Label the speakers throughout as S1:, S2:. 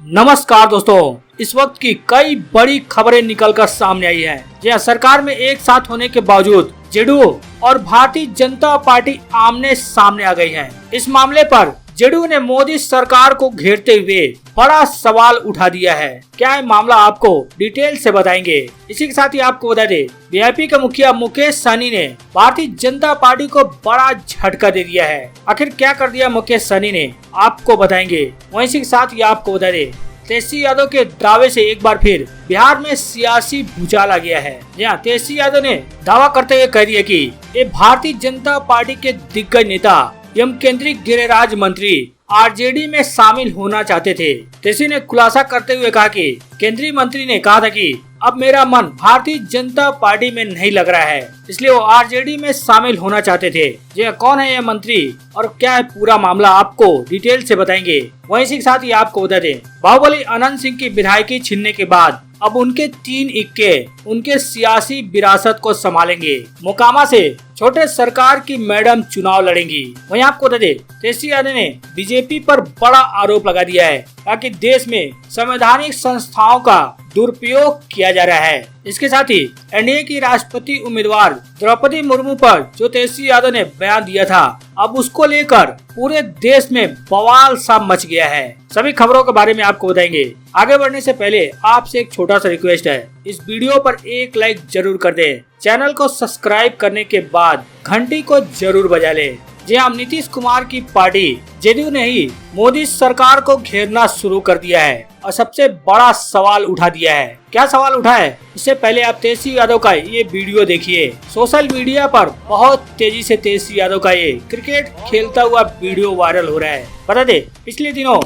S1: नमस्कार दोस्तों, इस वक्त की कई बड़ी खबरें निकलकर सामने आई हैं। जी हाँ, सरकार में एक साथ होने के बावजूद जेडीयू और भारतीय जनता पार्टी आमने सामने आ गई हैं। इस मामले पर जेडीयू ने मोदी सरकार को घेरते हुए बड़ा सवाल उठा दिया है। क्या है मामला, आपको डिटेल से बताएंगे। इसी के साथ ही आपको बता दें, वीआईपी के मुखिया मुकेश सहनी ने भारतीय जनता पार्टी को बड़ा झटका दे दिया है। आखिर क्या कर दिया मुकेश सहनी ने, आपको बताएंगे। वहीं इसी के साथ ही आपको बता दें, तेजस्वी यादव के दावे से एक बार फिर बिहार में सियासी भूचाल आ गया है। यहाँ तेजस्वी यादव ने दावा करते हुए कह दिया कि ये भारतीय जनता पार्टी के दिग्गज नेता एवं केंद्रीय गृह राज्य मंत्री आरजेडी में शामिल होना चाहते थे। तेजस्वी ने खुलासा करते हुए कहा कि केंद्रीय मंत्री ने कहा था कि अब मेरा मन भारतीय जनता पार्टी में नहीं लग रहा है, इसलिए वो आरजेडी में शामिल होना चाहते थे। जी कौन है ये मंत्री और क्या है पूरा मामला, आपको डिटेल से बताएंगे। वहीं इसी के साथ ही आपको बता दें, बाहुबली अनंत सिंह की विधायकी छीनने के बाद अब उनके 3 इक्के उनके सियासी विरासत को संभालेंगे। मोकामा से छोटे सरकार की मैडम चुनाव लड़ेंगी। वहीं आपको बता दें, तेजस्वी यादव ने बीजेपी पर बड़ा आरोप लगा दिया है ताकि देश में संवैधानिक संस्थाओं का दुरुपयोग किया जा रहा है। इसके साथ ही एनडीए की राष्ट्रपति उम्मीदवार द्रौपदी मुर्मू पर जो तेजस्वी यादव ने बयान दिया था, अब उसको लेकर पूरे देश में बवाल सा मच गया है। सभी खबरों के बारे में आपको बताएंगे। आगे बढ़ने से पहले आपसे एक छोटा सा रिक्वेस्ट है, इस वीडियो पर एक लाइक जरूर कर दें। चैनल को सब्सक्राइब करने के बाद घंटी को जरूर बजा लें। जी हाँ, नीतीश कुमार की पार्टी जेडीयू ने ही मोदी सरकार को घेरना शुरू कर दिया है और सबसे बड़ा सवाल उठा दिया है। क्या सवाल उठा है, इससे पहले आप तेजस्वी यादव का ये वीडियो देखिए। सोशल मीडिया पर बहुत तेजी से तेजस्वी यादव का ये क्रिकेट खेलता हुआ वीडियो वायरल हो रहा है। बता दे, पिछले दिनों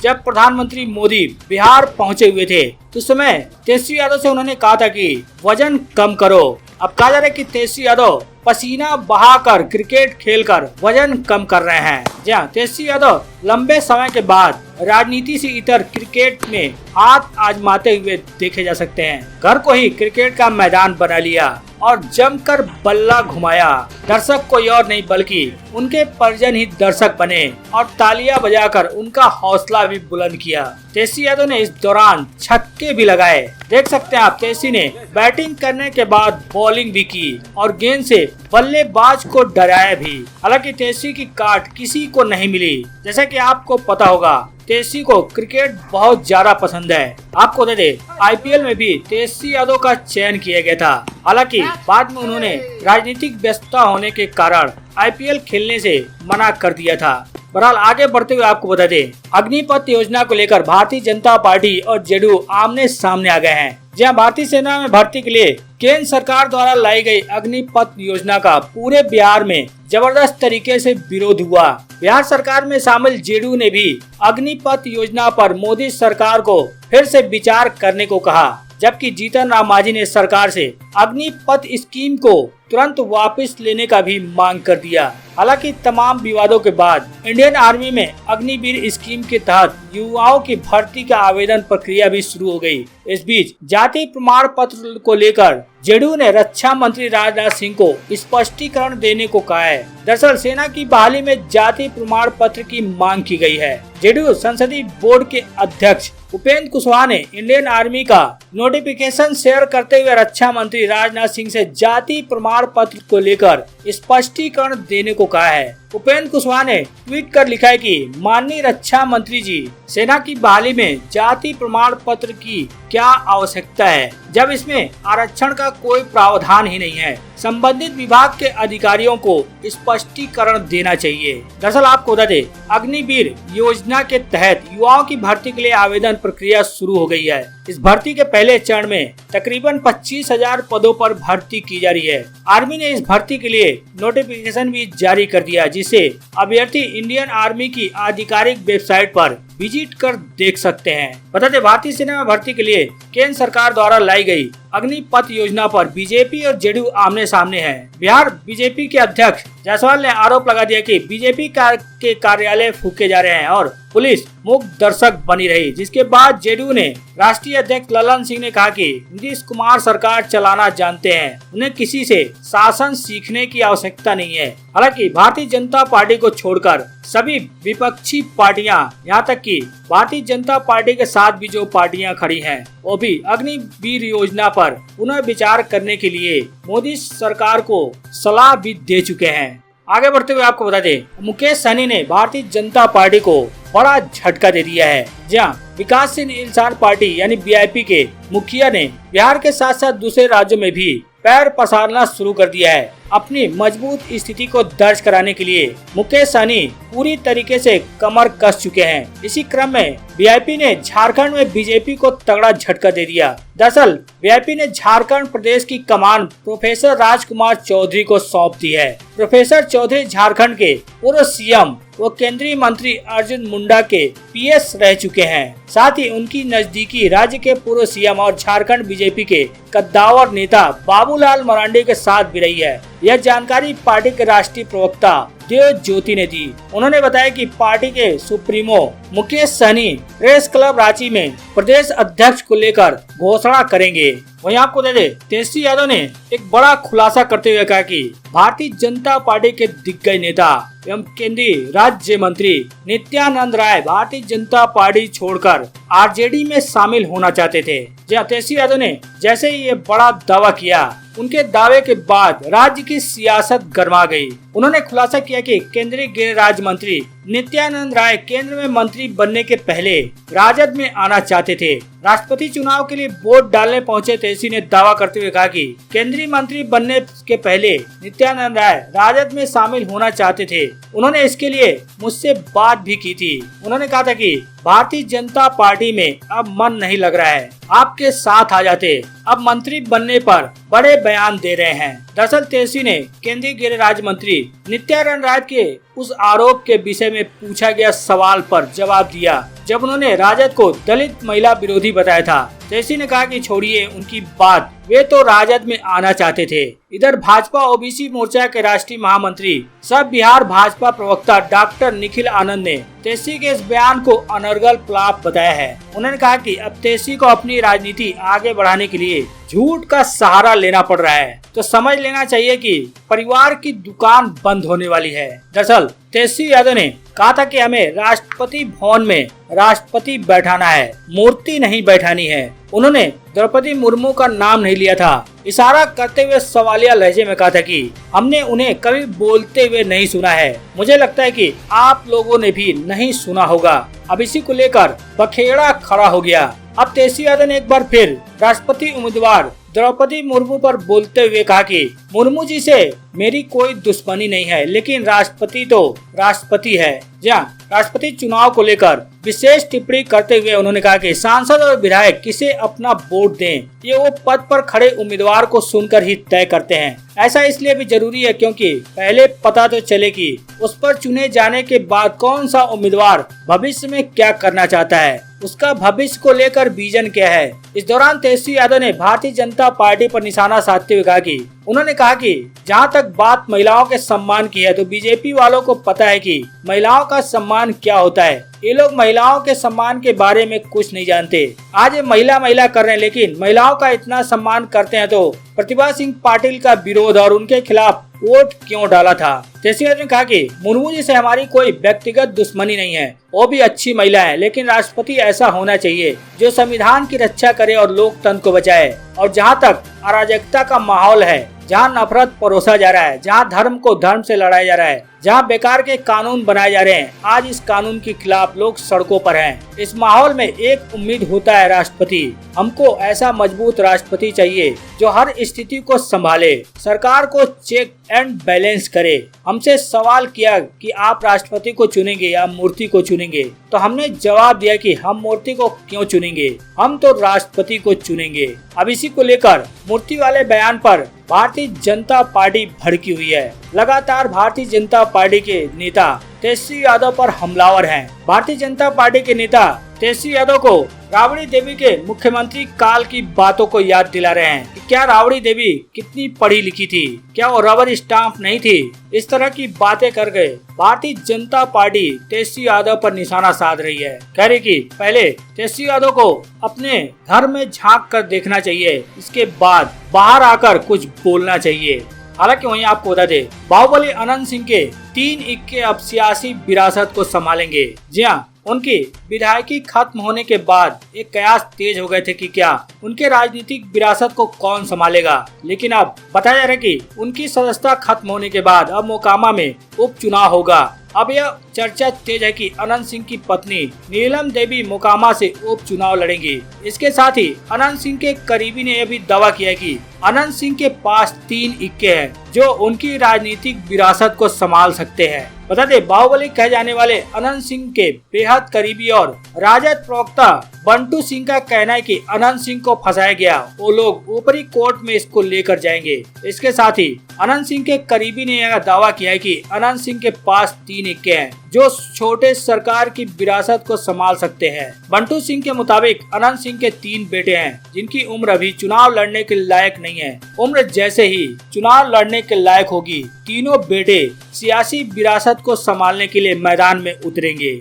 S1: जब प्रधानमंत्री मोदी बिहार पहुंचे हुए थे तो उस समय तेजस्वी यादव से उन्होंने कहा था कि वजन कम करो। अब कहा जा रहा है कि तेजस्वी यादव पसीना बहाकर क्रिकेट खेलकर वजन कम कर रहे हैं। जहाँ तेजस्वी यादव लंबे समय के बाद राजनीति से इतर क्रिकेट में हाथ आजमाते हुए देखे जा सकते हैं। घर को ही क्रिकेट का मैदान बना लिया और जमकर बल्ला घुमाया। दर्शक कोई और नहीं बल्कि उनके परिजन ही दर्शक बने और तालियां बजाकर उनका हौसला भी बुलंद किया। तेजस्वी यादव ने इस दौरान छक्के भी लगाए। देख सकते हैं आप, तेजस्वी ने बैटिंग करने के बाद बॉलिंग भी की और गेंद से बल्लेबाज को डराया भी। हालांकि तेजस्वी की काट किसी को नहीं मिली। जैसा कि आपको पता होगा, तेजस्वी को क्रिकेट बहुत ज्यादा पसंद है। आपको बता दें, आईपीएल में भी तेजस्वी यादव का चयन किया गया था। हालांकि बाद में उन्होंने राजनीतिक व्यस्तता होने के कारण आईपीएल खेलने से मना कर दिया था। बहरहाल आगे बढ़ते हुए आपको बता दें, अग्निपथ योजना को लेकर भारतीय जनता पार्टी और जेडीयू आमने सामने आ गए हैं। जहां भारतीय सेना में भर्ती के लिए केंद्र सरकार द्वारा लाई गई अग्निपथ योजना का पूरे बिहार में जबरदस्त तरीके से विरोध हुआ। बिहार सरकार में शामिल जेडीयू ने भी अग्निपथ योजना पर मोदी सरकार को फिर से विचार करने को कहा, जबकि जीतन राम मांझी ने सरकार से अग्निपथ स्कीम को तुरंत वापस लेने का भी मांग कर दिया। हालांकि तमाम विवादों के बाद इंडियन आर्मी में अग्निवीर स्कीम के तहत युवाओं की भर्ती का आवेदन प्रक्रिया भी शुरू हो गई। इस बीच जाति प्रमाण पत्र को लेकर जेडीयू ने रक्षा मंत्री राजनाथ सिंह को स्पष्टीकरण देने को कहा है। दरअसल सेना की बहाली में जाति प्रमाण पत्र की मांग की गई है। जेडीयू संसदीय बोर्ड के अध्यक्ष उपेंद्र कुशवाहा ने इंडियन आर्मी का नोटिफिकेशन शेयर करते हुए रक्षा मंत्री राजनाथ सिंह से जाति प्रमाण पत्र को लेकर स्पष्टीकरण देने को कहा है। उपेंद्र कुशवाहा ने ट्वीट कर लिखा है कि माननीय रक्षा मंत्री जी, सेना की बहाली में जाति प्रमाण पत्र की क्या आवश्यकता है, जब इसमें आरक्षण का कोई प्रावधान ही नहीं है। संबंधित विभाग के अधिकारियों को स्पष्टीकरण देना चाहिए। दरअसल आपको बता दें, अग्निवीर योजना के तहत युवाओं की भर्ती के लिए आवेदन प्रक्रिया शुरू हो गई है। इस भर्ती के पहले चरण में तकरीबन 25,000 पदों पर भर्ती की जा रही है। आर्मी ने इस भर्ती के लिए नोटिफिकेशन भी जारी कर दिया, जिसे अभ्यर्थी इंडियन आर्मी की आधिकारिक वेबसाइट पर विजिट कर देख सकते हैं। बता दें, भारतीय सेना में भर्ती के लिए केंद्र सरकार द्वारा लाई गई अग्निपथ योजना पर बीजेपी और जेडीयू आमने सामने हैं। बिहार बीजेपी के अध्यक्ष जायसवाल ने आरोप लगा दिया कि बीजेपी के कार्यालय फूके जा रहे हैं और पुलिस मुख्य दर्शक बनी रही, जिसके बाद जेडीयू ने राष्ट्रीय अध्यक्ष ललन सिंह ने कहा कि नीतीश कुमार सरकार चलाना जानते हैं, उन्हें किसी से शासन सीखने की आवश्यकता नहीं है। हालांकि भारतीय जनता पार्टी को छोड़कर सभी विपक्षी पार्टियां, यहाँ तक कि भारतीय जनता पार्टी के साथ भी जो पार्टियां खड़ी हैं, वो भी अग्निवीर योजना पर पुनः विचार करने के लिए मोदी सरकार को सलाह भी दे चुके हैं। आगे बढ़ते हुए आपको बता दें, मुकेश सहनी ने भारतीय जनता पार्टी को बड़ा झटका दे दिया है। जहाँ विकासशील इंसान पार्टी यानी वीआईपी के मुखिया ने बिहार के साथ साथ दूसरे राज्यों में भी पैर पसारना शुरू कर दिया है। अपनी मजबूत स्थिति को दर्ज कराने के लिए मुकेश सहनी पूरी तरीके से कमर कस चुके हैं। इसी क्रम में वीआईपी ने झारखंड में बीजेपी को तगड़ा झटका दे दिया। दरअसल वीआईपी ने झारखंड प्रदेश की कमान प्रोफेसर राजकुमार चौधरी को सौंप दी है। प्रोफेसर चौधरी झारखंड के पूर्व सीएम वो केंद्रीय मंत्री अर्जुन मुंडा के पीएस रह चुके हैं। साथ ही उनकी नजदीकी राज्य के पूर्व सीएम और झारखंड बीजेपी के कद्दावर नेता बाबूलाल मरांडी के साथ भी रही है। यह जानकारी पार्टी के राष्ट्रीय प्रवक्ता देव ज्योति ने दी। उन्होंने बताया कि पार्टी के supremo Mukesh Sahani press club Ranchi में प्रदेश अध्यक्ष को लेकर घोषणा करेंगे। वहीं आपको दे दे, तेजस्वी यादव ने एक बड़ा खुलासा करते हुए कहा कि भारतीय जनता पार्टी के दिग्गज नेता एवं केंद्रीय राज्य मंत्री नित्यानंद राय भारतीय जनता पार्टी छोड़कर आरजेडी में शामिल होना चाहते थे। जहाँ तेजस्वी यादव ने जैसे ही ये बड़ा दावा किया, उनके दावे के बाद राज्य की सियासत गर्मा गई। उन्होंने खुलासा किया कि केंद्रीय गृह राज्य मंत्री नित्यानंद राय केंद्र में मंत्री बनने के पहले राजद में आना चाहते थे। राष्ट्रपति चुनाव के लिए वोट डालने पहुंचे तेजस्वी ने दावा करते हुए कहा कि केंद्रीय मंत्री बनने के पहले नित्यानंद राय राजद में शामिल होना चाहते थे। उन्होंने इसके लिए मुझसे बात भी की थी। उन्होंने कहा था कि भारतीय जनता पार्टी में अब मन नहीं लग रहा है, आपके साथ आ जाते। अब मंत्री बनने पर बड़े बयान दे रहे हैं। दरअसल तेजस्वी ने केंद्रीय गृह राज्य मंत्री नित्यानंद राय के उस आरोप के विषय में पूछा गया सवाल पर जवाब दिया जब उन्होंने राजद को दलित महिला विरोधी बताया था। तेजस्वी ने कहा कि छोड़िए उनकी बात, वे तो राजद में आना चाहते थे। इधर भाजपा ओबीसी मोर्चा के राष्ट्रीय महामंत्री सह बिहार भाजपा प्रवक्ता डॉक्टर निखिल आनंद ने तेजस्वी के इस बयान को अनर्गल फ्लॉप बताया है। उन्होंने कहा कि अब तेजस्वी को अपनी राजनीति आगे बढ़ाने के लिए झूठ का सहारा लेना पड़ रहा है, तो समझ लेना चाहिए कि परिवार की दुकान बंद होने वाली है। दरअसल तेजस्वी यादव ने कहा था कि हमें राष्ट्रपति भवन में राष्ट्रपति बैठाना है, मूर्ति नहीं बैठानी है। उन्होंने द्रौपदी मुर्मू का नाम नहीं लिया था। इशारा करते हुए सवालिया लहजे में कहा था कि हमने उन्हें कभी बोलते हुए नहीं सुना है। मुझे लगता है कि आप लोगों ने भी नहीं सुना होगा। अब इसी को लेकर बखेड़ा खड़ा हो गया। अब तेजस्वी यादव ने एक बार फिर राष्ट्रपति उम्मीदवार द्रौपदी मुर्मू पर बोलते हुए कहा कि मुर्मू जी से मेरी कोई दुश्मनी नहीं है, लेकिन राष्ट्रपति तो राष्ट्रपति है। जहाँ राष्ट्रपति चुनाव को लेकर विशेष टिप्पणी करते हुए उन्होंने कहा कि सांसद और विधायक किसे अपना वोट दें, ये वो पद पर खड़े उम्मीदवार को सुनकर ही तय करते हैं। ऐसा इसलिए भी जरूरी है क्योंकि पहले पता तो चले कि उस पर चुने जाने के बाद कौन सा उम्मीदवार भविष्य में क्या करना चाहता है, उसका भविष्य को लेकर विजन क्या है। इस दौरान तेजस्वी यादव ने भारतीय जनता पार्टी पर निशाना साधते हुए कहा कि उन्होंने कहा कि जहां तक बात महिलाओं के सम्मान की है, तो बीजेपी वालों को पता है कि महिलाओं का सम्मान क्या होता है। ये लोग महिलाओं के सम्मान के बारे में कुछ नहीं जानते। आज ये महिला कर रहे हैं, लेकिन महिलाओं का इतना सम्मान करते हैं तो प्रतिभा सिंह पाटिल का विरोध और उनके खिलाफ वोट क्यों डाला था। तेजस्वी यादव ने कहा कि मुर्मू जी से हमारी कोई व्यक्तिगत दुश्मनी नहीं है, वो भी अच्छी महिला है, लेकिन राष्ट्रपति ऐसा होना चाहिए जो संविधान की रक्षा करे और लोकतंत्र को बचाए। और जहाँ तक अराजकता का माहौल है, जहाँ नफरत परोसा जा रहा है, जहाँ धर्म को धर्म से लड़ाया जा रहा है, जहाँ बेकार के कानून बनाए जा रहे हैं, आज इस कानून के खिलाफ लोग सड़कों पर हैं। इस माहौल में एक उम्मीद होता है राष्ट्रपति। हमको ऐसा मजबूत राष्ट्रपति चाहिए जो हर स्थिति को संभाले, सरकार को चेक एंड बैलेंस करे। हमसे सवाल किया कि आप राष्ट्रपति को चुनेंगे या मूर्ति को चुनेंगे, तो हमने जवाब दिया कि हम मूर्ति को क्यों चुनेंगे, हम तो राष्ट्रपति को चुनेंगे। अब इसी को लेकर मूर्ति वाले बयान पर भारतीय जनता पार्टी भड़की हुई है। लगातार भारतीय जनता पार्टी के नेता तेजस्वी यादव पर हमलावर हैं। भारतीय जनता पार्टी के नेता तेजस्वी यादव को राबड़ी देवी के मुख्यमंत्री काल की बातों को याद दिला रहे हैं कि क्या राबड़ी देवी कितनी पढ़ी लिखी थी, क्या वो रबर स्टाम्प नहीं थी। इस तरह की बातें कर गए भारतीय जनता पार्टी तेजस्वी यादव पर निशाना साध रही है। कह रही कि पहले तेजस्वी यादव को अपने घर में झांक कर देखना चाहिए, इसके बाद बाहर आकर कुछ बोलना चाहिए। हालांकि वहीं आपको बता दें, बाहुबली अनंत सिंह के 3 इक्के अब सियासी विरासत को संभालेंगे। जी हाँ, उनकी विधायकी खत्म होने के बाद एक कयास तेज हो गए थे कि क्या उनके राजनीतिक विरासत को कौन संभालेगा। लेकिन अब बताया जा रहा है कि उनकी सदस्यता खत्म होने के बाद अब मोकामा में उपचुनाव होगा। अब यह चर्चा तेज है कि अनंत सिंह की पत्नी नीलम देवी मोकामा से उपचुनाव लड़ेंगी। इसके साथ ही अनंत सिंह के करीबी ने यह भी दावा किया है कि अनंत सिंह के पास 3 इक्के हैं जो उनकी राजनीतिक विरासत को संभाल सकते हैं। बता दें, बाहुबली कहे जाने वाले अनंत सिंह के बेहद करीबी और राजद प्रवक्ता बंटू सिंह का कहना है कि अनंत सिंह को फंसाया गया, वो लोग ऊपरी कोर्ट में इसको लेकर जाएंगे। इसके साथ ही अनंत सिंह के करीबी ने यह दावा किया है कि अनंत सिंह के पास 3 इक्के हैं जो छोटे सरकार की विरासत को संभाल सकते हैं। बंटू सिंह के मुताबिक अनंत सिंह के 3 बेटे हैं जिनकी उम्र अभी चुनाव लड़ने के लायक नहीं है। उम्र जैसे ही चुनाव लड़ने के लायक होगी, तीनों बेटे सियासी विरासत को संभालने के लिए मैदान में उतरेंगे।